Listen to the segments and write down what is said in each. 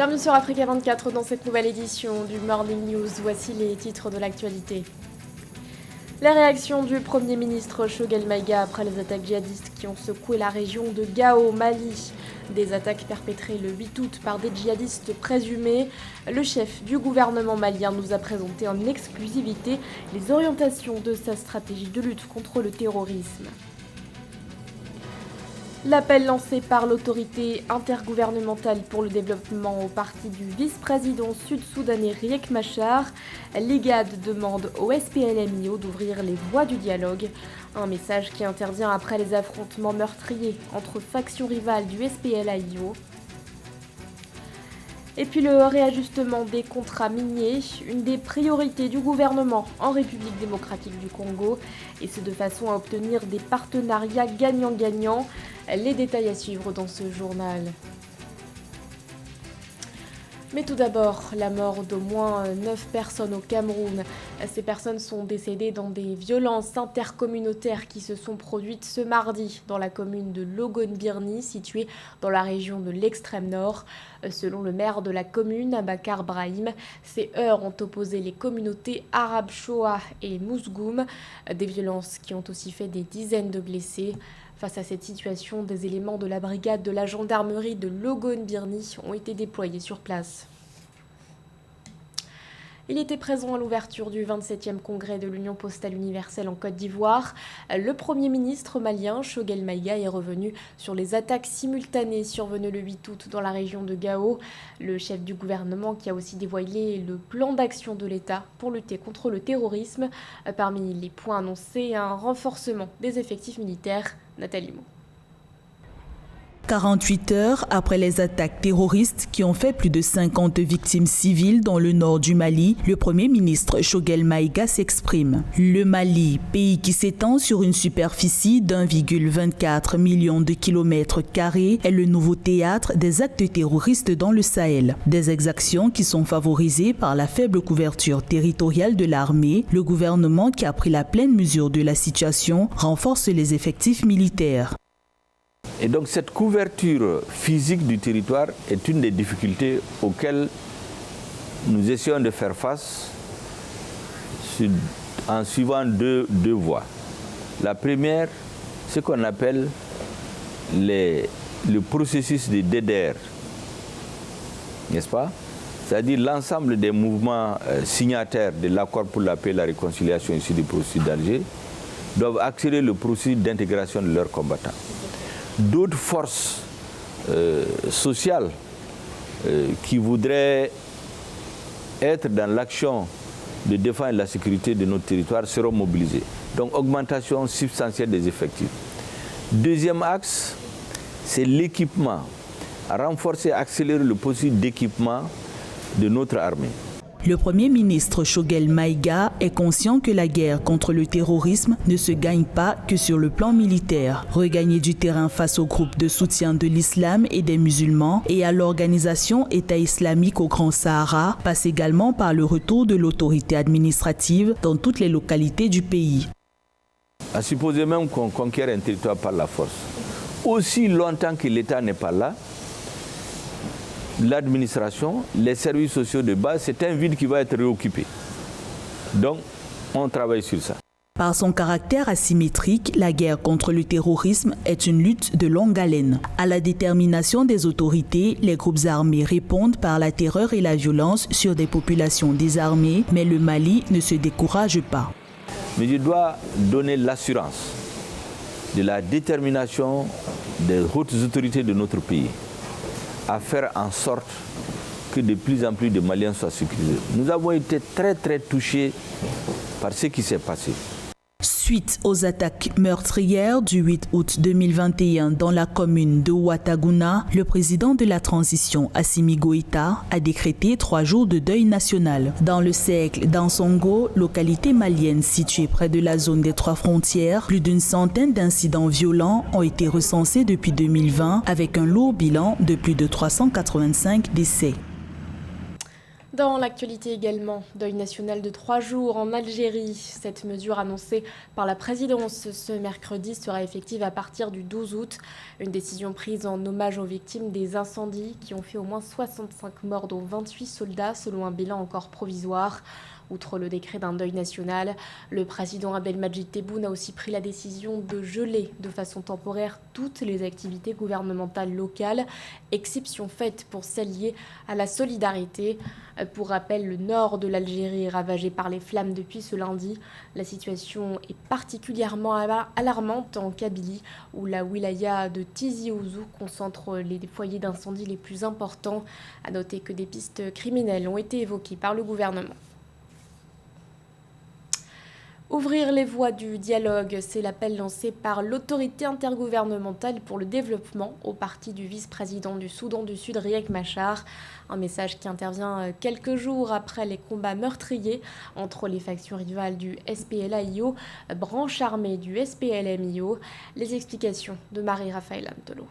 Bienvenue sur Africa 24 dans cette nouvelle édition du Morning News. Voici les titres de l'actualité. La réaction du Premier ministre Choguel Maïga après les attaques djihadistes qui ont secoué la région de Gao, au Mali. Des attaques perpétrées le 8 août par des djihadistes présumés. Le chef du gouvernement malien nous a présenté en exclusivité les orientations de sa stratégie de lutte contre le terrorisme. L'appel lancé par l'autorité intergouvernementale pour le développement au parti du vice-président sud-soudanais Riek Machar, l'IGAD demande au SPLM-IO d'ouvrir les voies du dialogue. Un message qui intervient après les affrontements meurtriers entre factions rivales du SPLA-IO. Et puis le réajustement des contrats miniers, une des priorités du gouvernement en République démocratique du Congo, et ce de façon à obtenir des partenariats gagnant-gagnant. Les détails à suivre dans ce journal. Mais tout d'abord, la mort d'au moins 9 personnes au Cameroun. Ces personnes sont décédées dans des violences intercommunautaires qui se sont produites ce mardi dans la commune de Logon-Birni, située dans la région de l'extrême nord. Selon le maire de la commune, Abakar Brahim, ces heurts ont opposé les communautés arabes Shoa et Mousgoum, des violences qui ont aussi fait des dizaines de blessés. Face à cette situation, des éléments de la brigade de la gendarmerie de Logon-Birni ont été déployés sur place. Il était présent à l'ouverture du 27e congrès de l'Union postale universelle en Côte d'Ivoire. Le Premier ministre malien, Choguel Maïga, est revenu sur les attaques simultanées survenues le 8 août dans la région de Gao. Le chef du gouvernement qui a aussi dévoilé le plan d'action de l'État pour lutter contre le terrorisme. Parmi les points annoncés, un renforcement des effectifs militaires. Nathalie Mo. 48 heures après les attaques terroristes qui ont fait plus de 50 victimes civiles dans le nord du Mali, le Premier ministre Choguel Maïga s'exprime. Le Mali, pays qui s'étend sur une superficie d'1,24 million de kilomètres carrés, est le nouveau théâtre des actes terroristes dans le Sahel. Des exactions qui sont favorisées par la faible couverture territoriale de l'armée. Le gouvernement, qui a pris la pleine mesure de la situation, renforce les effectifs militaires. Et donc cette couverture physique du territoire est une des difficultés auxquelles nous essayons de faire face en suivant deux voies. La première, ce qu'on appelle le processus de DDR, n'est-ce pas? C'est-à-dire l'ensemble des mouvements signataires de l'accord pour la paix et la réconciliation issu du processus d'Alger doivent accélérer le processus d'intégration de leurs combattants. D'autres forces sociales qui voudraient être dans l'action de défense et de la sécurité de notre territoire seront mobilisées. Donc augmentation substantielle des effectifs. Deuxième axe, c'est l'équipement. Renforcer, accélérer le processus d'équipement de notre armée. Le Premier ministre Choguel Maïga est conscient que la guerre contre le terrorisme ne se gagne pas que sur le plan militaire. Regagner du terrain face aux groupes de soutien de l'islam et des musulmans et à l'organisation État islamique au Grand Sahara passe également par le retour de l'autorité administrative dans toutes les localités du pays. À supposer même qu'on conquiert un territoire par la force, aussi longtemps que l'État n'est pas là, l'administration, les services sociaux de base, c'est un vide qui va être réoccupé. Donc, on travaille sur ça. Par son caractère asymétrique, la guerre contre le terrorisme est une lutte de longue haleine. À la détermination des autorités, les groupes armés répondent par la terreur et la violence sur des populations désarmées, mais le Mali ne se décourage pas. Mais je dois donner l'assurance de la détermination des hautes autorités de notre pays à faire en sorte que de plus en plus de Maliens soient sécurisés. Nous avons été très touchés par ce qui s'est passé. Suite aux attaques meurtrières du 8 août 2021 dans la commune de Ouattaguna, le président de la transition, Assimi Goïta, a décrété 3 jours de deuil national. Dans le cercle d'Ansongo, localité malienne située près de la zone des 3 frontières, plus d'une centaine d'incidents violents ont été recensés depuis 2020 avec un lourd bilan de plus de 385 décès. Dans l'actualité également, deuil national de 3 jours en Algérie. Cette mesure annoncée par la présidence ce mercredi sera effective à partir du 12 août. Une décision prise en hommage aux victimes des incendies qui ont fait au moins 65 morts, dont 28 soldats, selon un bilan encore provisoire. Outre le décret d'un deuil national, le président Abdelmadjid Tebboune a aussi pris la décision de geler de façon temporaire toutes les activités gouvernementales locales, exception faite pour celles liées à la solidarité. Pour rappel, le nord de l'Algérie est ravagé par les flammes depuis ce lundi. La situation est particulièrement alarmante en Kabylie, où la wilaya de Tizi Ouzou concentre les foyers d'incendie les plus importants. À noter que des pistes criminelles ont été évoquées par le gouvernement. Ouvrir les voies du dialogue, c'est l'appel lancé par l'autorité intergouvernementale pour le développement au parti du vice-président du Soudan du Sud, Riek Machar. Un message qui intervient quelques jours après les combats meurtriers entre les factions rivales du SPLA-IO, branche armée du SPLM-IO. Les explications de Marie-Raphaël Antolo.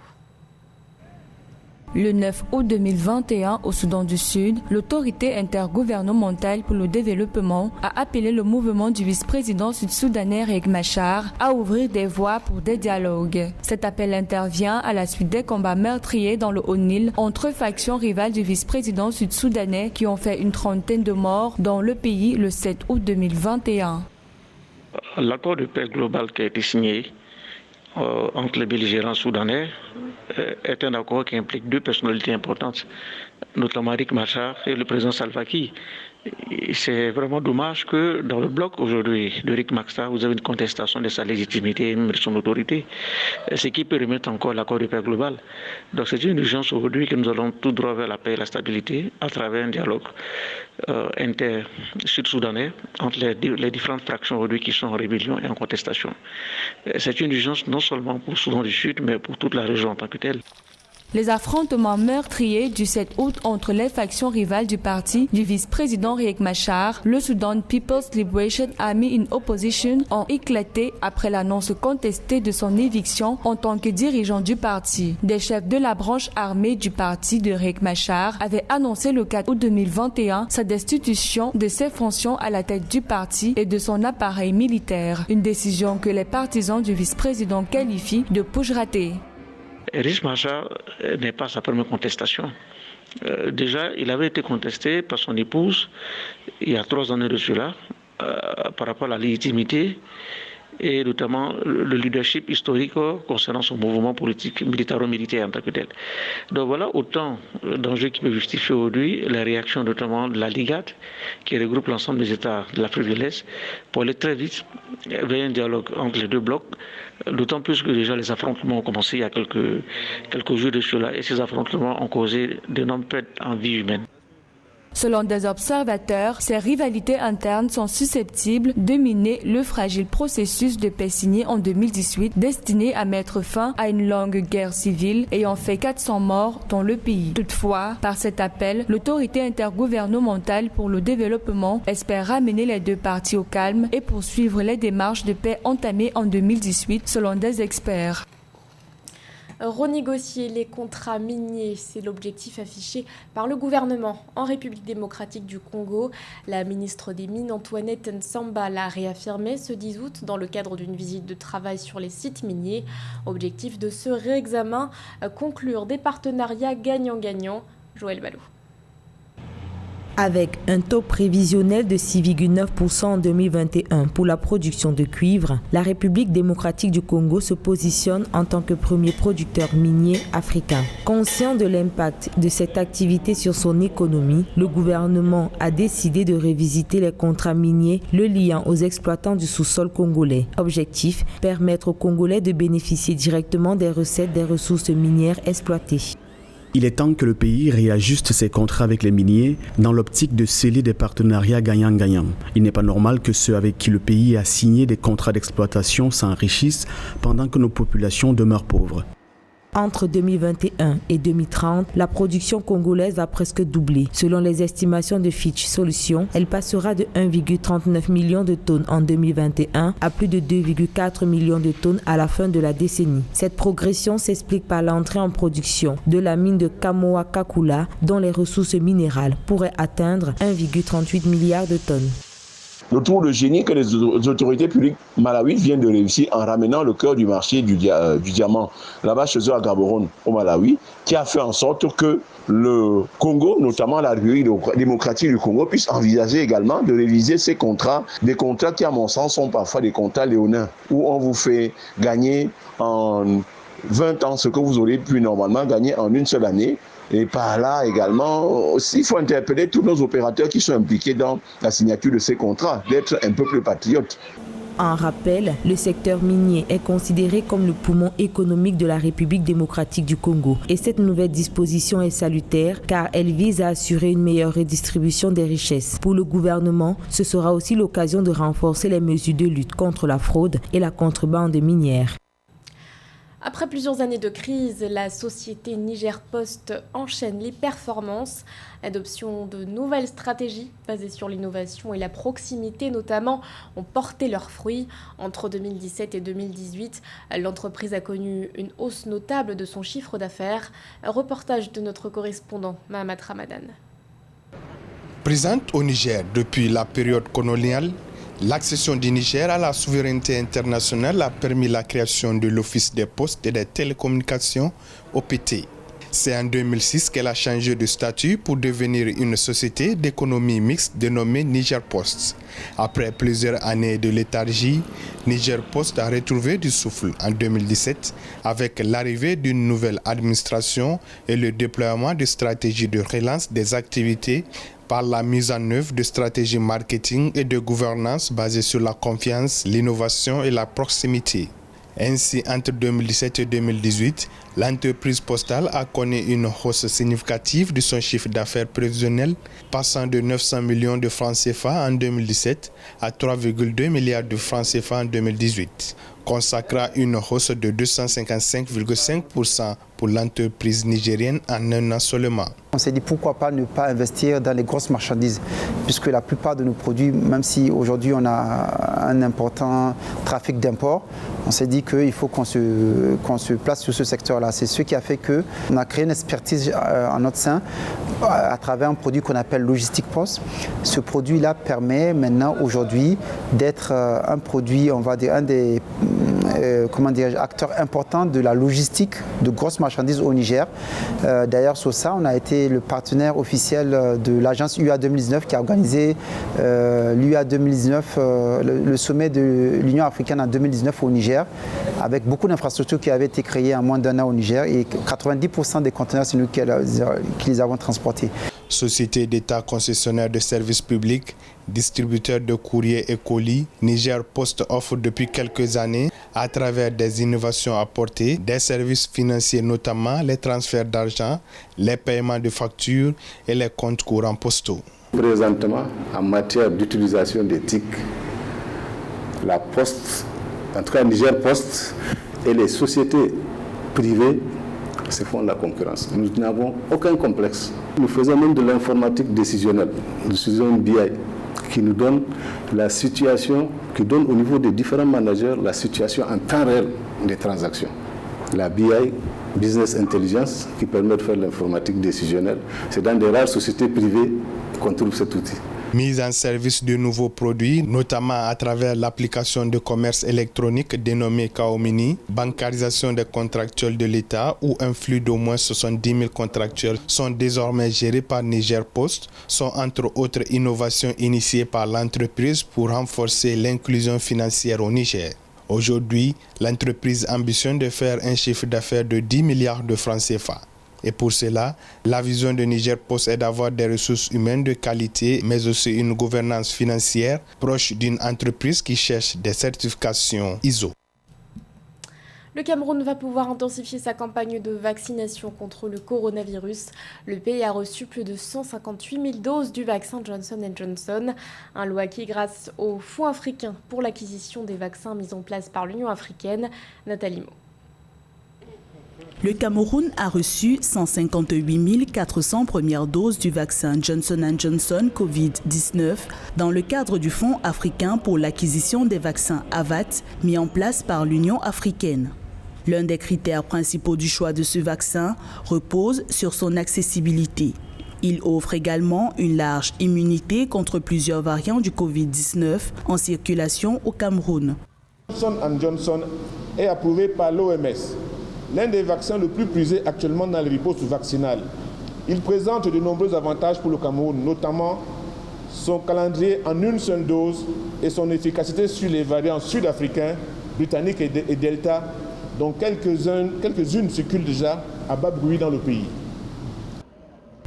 Le 9 août 2021, au Soudan du Sud, l'autorité intergouvernementale pour le développement a appelé le mouvement du vice-président sud-soudanais Riek Machar à ouvrir des voies pour des dialogues. Cet appel intervient à la suite des combats meurtriers dans le Haut-Nil entre factions rivales du vice-président sud-soudanais qui ont fait une trentaine de morts dans le pays le 7 août 2021. L'accord de paix global qui a été signé entre les belligérants soudanais est un accord qui implique deux personnalités importantes, notamment Riek Machar et le président Salva Kiir. C'est vraiment dommage que dans le bloc aujourd'hui de Riek Machar, vous avez une contestation de sa légitimité et même de son autorité, ce qui peut remettre encore l'accord de paix global. Donc c'est une urgence aujourd'hui que nous allons tout droit vers la paix et la stabilité à travers un dialogue inter-sud-soudanais entre les différentes fractions aujourd'hui qui sont en rébellion et en contestation. C'est une urgence non seulement pour le Soudan du Sud, mais pour toute la région en tant que telle. Les affrontements meurtriers du 7 août entre les factions rivales du parti du vice-président Riek Machar, le Sudan People's Liberation Army in Opposition, ont éclaté après l'annonce contestée de son éviction en tant que dirigeant du parti. Des chefs de la branche armée du parti de Riek Machar avaient annoncé le 4 août 2021 sa destitution de ses fonctions à la tête du parti et de son appareil militaire. Une décision que les partisans du vice-président qualifient de push raté. Riek Machar n'est pas sa première contestation. Déjà, il avait été contesté par son épouse il y a 3 années de cela par rapport à la légitimité et notamment le leadership historique concernant son mouvement politique militaro-militaire en tant que tel. Donc voilà autant d'enjeux qui peuvent justifier aujourd'hui la réaction notamment de la Ligad, qui regroupe l'ensemble des États de l'Afrique de l'Est, pour aller très vite vers un dialogue entre les deux blocs, d'autant plus que déjà les affrontements ont commencé il y a quelques jours de cela, et ces affrontements ont causé d'énormes pertes en vie humaine. Selon des observateurs, ces rivalités internes sont susceptibles de miner le fragile processus de paix signé en 2018 destiné à mettre fin à une longue guerre civile ayant fait 400 morts dans le pays. Toutefois, par cet appel, l'autorité intergouvernementale pour le développement espère ramener les deux parties au calme et poursuivre les démarches de paix entamées en 2018 selon des experts. Renégocier les contrats miniers, c'est l'objectif affiché par le gouvernement en République démocratique du Congo. La ministre des Mines, Antoinette Nsamba, l'a réaffirmé ce 10 août dans le cadre d'une visite de travail sur les sites miniers. Objectif de ce réexamen, conclure des partenariats gagnant-gagnant. Joël Balou. Avec un taux prévisionnel de 6,9% en 2021 pour la production de cuivre, la République démocratique du Congo se positionne en tant que premier producteur minier africain. Conscient de l'impact de cette activité sur son économie, le gouvernement a décidé de révisiter les contrats miniers le liant aux exploitants du sous-sol congolais. Objectif, permettre aux Congolais de bénéficier directement des recettes des ressources minières exploitées. Il est temps que le pays réajuste ses contrats avec les miniers dans l'optique de sceller des partenariats gagnant-gagnant. Il n'est pas normal que ceux avec qui le pays a signé des contrats d'exploitation s'enrichissent pendant que nos populations demeurent pauvres. Entre 2021 et 2030, la production congolaise a presque doublé. Selon les estimations de Fitch Solutions, elle passera de 1,39 million de tonnes en 2021 à plus de 2,4 millions de tonnes à la fin de la décennie. Cette progression s'explique par l'entrée en production de la mine de Kamoa-Kakula, dont les ressources minérales pourraient atteindre 1,38 milliard de tonnes. Le tour de génie que les autorités publiques malawites viennent de réussir en ramenant le cœur du marché du diamant là-bas chez eux à Gaborone, au Malawi, qui a fait en sorte que le Congo, notamment la République démocratique du Congo, puisse envisager également de réviser ces contrats, des contrats qui à mon sens sont parfois des contrats léonins, où on vous fait gagner en 20 ans ce que vous auriez pu normalement gagner en une seule année. Et par là également, aussi, il faut interpeller tous nos opérateurs qui sont impliqués dans la signature de ces contrats, d'être un peu plus patriotes. En rappel, le secteur minier est considéré comme le poumon économique de la République démocratique du Congo. Et cette nouvelle disposition est salutaire car elle vise à assurer une meilleure redistribution des richesses. Pour le gouvernement, ce sera aussi l'occasion de renforcer les mesures de lutte contre la fraude et la contrebande minière. Après plusieurs années de crise, la société Niger Post enchaîne les performances. L'adoption de nouvelles stratégies basées sur l'innovation et la proximité notamment ont porté leurs fruits. Entre 2017 et 2018, l'entreprise a connu une hausse notable de son chiffre d'affaires. Un reportage de notre correspondant Mahamat Ramadan. Présente au Niger depuis la période coloniale, l'accession du Niger à la souveraineté internationale a permis la création de l'Office des postes et des télécommunications, OPT. C'est en 2006 qu'elle a changé de statut pour devenir une société d'économie mixte dénommée Niger Post. Après plusieurs années de léthargie, Niger Post a retrouvé du souffle en 2017 avec l'arrivée d'une nouvelle administration et le déploiement de stratégies de relance des activités par la mise en œuvre de stratégies marketing et de gouvernance basées sur la confiance, l'innovation et la proximité. Ainsi, entre 2017 et 2018, l'entreprise postale a connu une hausse significative de son chiffre d'affaires prévisionnel, passant de 900 millions de francs CFA en 2017 à 3,2 milliards de francs CFA en 2018, consacrant une hausse de 255,5% pour l'entreprise nigérienne en un an seulement. On s'est dit pourquoi pas ne pas investir dans les grosses marchandises, puisque la plupart de nos produits, même si aujourd'hui on a un important trafic d'import, on s'est dit qu'il faut qu'on se place sur ce secteur-là. C'est ce qui a fait qu'on a créé une expertise en notre sein à travers un produit qu'on appelle Logistique Post. Ce produit-là permet maintenant aujourd'hui d'être un produit, on va dire, un des acteurs importants de la logistique de grosses marchandises au Niger. D'ailleurs, sur ça, on a été le partenaire officiel de l'agence UA 2019 qui a organisé l'UA 2019, le sommet de l'Union africaine en 2019 au Niger, avec beaucoup d'infrastructures qui avaient été créées en moins d'un an au Niger et 90% des conteneurs, c'est nous qui les avons transportés. Société d'État concessionnaire de services publics, distributeur de courriers et colis, Niger Post offre depuis quelques années, à travers des innovations apportées, des services financiers, notamment les transferts d'argent, les paiements de factures et les comptes courants postaux. Présentement, en matière d'utilisation des TIC, la Poste, en tout cas Niger Post et les sociétés privées se font la concurrence. Nous n'avons aucun complexe. Nous faisons même de l'informatique décisionnelle. Nous utilisons une BI qui nous donne la situation, qui donne au niveau des différents managers la situation en temps réel des transactions. La BI, Business Intelligence, qui permet de faire l'informatique décisionnelle, c'est dans des rares sociétés privées qu'on trouve cet outil. Mise en service de nouveaux produits, notamment à travers l'application de commerce électronique dénommée Kaomini, bancarisation des contractuels de l'État où un flux d'au moins 70 000 contractuels sont désormais gérés par Niger Post, sont entre autres innovations initiées par l'entreprise pour renforcer l'inclusion financière au Niger. Aujourd'hui, l'entreprise ambitionne de faire un chiffre d'affaires de 10 milliards de francs CFA. Et pour cela, la vision de Niger Post est d'avoir des ressources humaines de qualité, mais aussi une gouvernance financière proche d'une entreprise qui cherche des certifications ISO. Le Cameroun va pouvoir intensifier sa campagne de vaccination contre le coronavirus. Le pays a reçu plus de 158 000 doses du vaccin Johnson & Johnson, un lot acquis grâce au Fonds africain pour l'acquisition des vaccins mis en place par l'Union africaine. Nathalie Mo. Le Cameroun a reçu 158 400 premières doses du vaccin Johnson & Johnson Covid-19 dans le cadre du Fonds africain pour l'acquisition des vaccins AVAT mis en place par l'Union africaine. L'un des critères principaux du choix de ce vaccin repose sur son accessibilité. Il offre également une large immunité contre plusieurs variants du Covid-19 en circulation au Cameroun. Johnson & Johnson est approuvé par l'OMS, l'un des vaccins le plus prisés actuellement dans les ripostes vaccinales. Il présente de nombreux avantages pour le Cameroun, notamment son calendrier en une seule dose et son efficacité sur les variants sud-africains, britanniques et delta, dont quelques-unes circulent déjà à bas bruit dans le pays.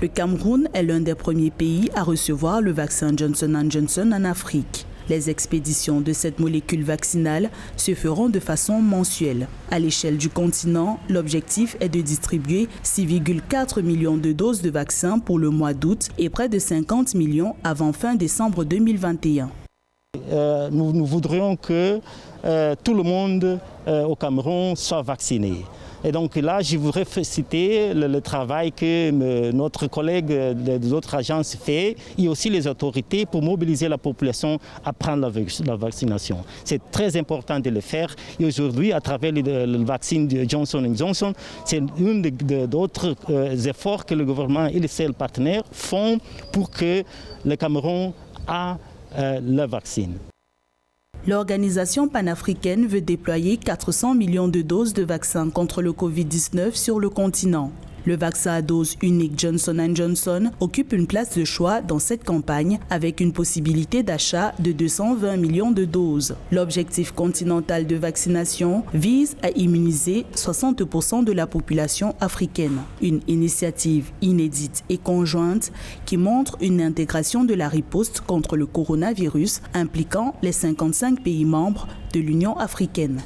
Le Cameroun est l'un des premiers pays à recevoir le vaccin Johnson & Johnson en Afrique. Les expéditions de cette molécule vaccinale se feront de façon mensuelle. À l'échelle du continent, l'objectif est de distribuer 6,4 millions de doses de vaccins pour le mois d'août et près de 50 millions avant fin décembre 2021. Nous voudrions que tout le monde au soit vacciné. Et donc là, je voudrais citer le travail que notre collègue des autres agences fait et aussi les autorités pour mobiliser la population à prendre la vaccination. C'est très important de le faire. Et aujourd'hui, à travers le vaccin de Johnson & Johnson, c'est un d'autres efforts que le gouvernement et les seuls partenaires font pour que le Cameroun ait le vaccin. L'organisation panafricaine veut déployer 400 millions de doses de vaccins contre le Covid-19 sur le continent. Le vaccin à dose unique Johnson & Johnson occupe une place de choix dans cette campagne avec une possibilité d'achat de 220 millions de doses. L'objectif continental de vaccination vise à immuniser 60% de la population africaine. Une initiative inédite et conjointe qui montre une intégration de la riposte contre le coronavirus impliquant les 55 pays membres de l'Union africaine.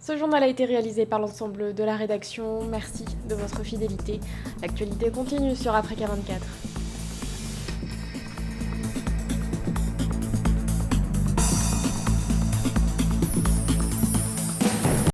Ce journal a été réalisé par l'ensemble de la rédaction. Merci de votre fidélité. L'actualité continue sur Africa 24.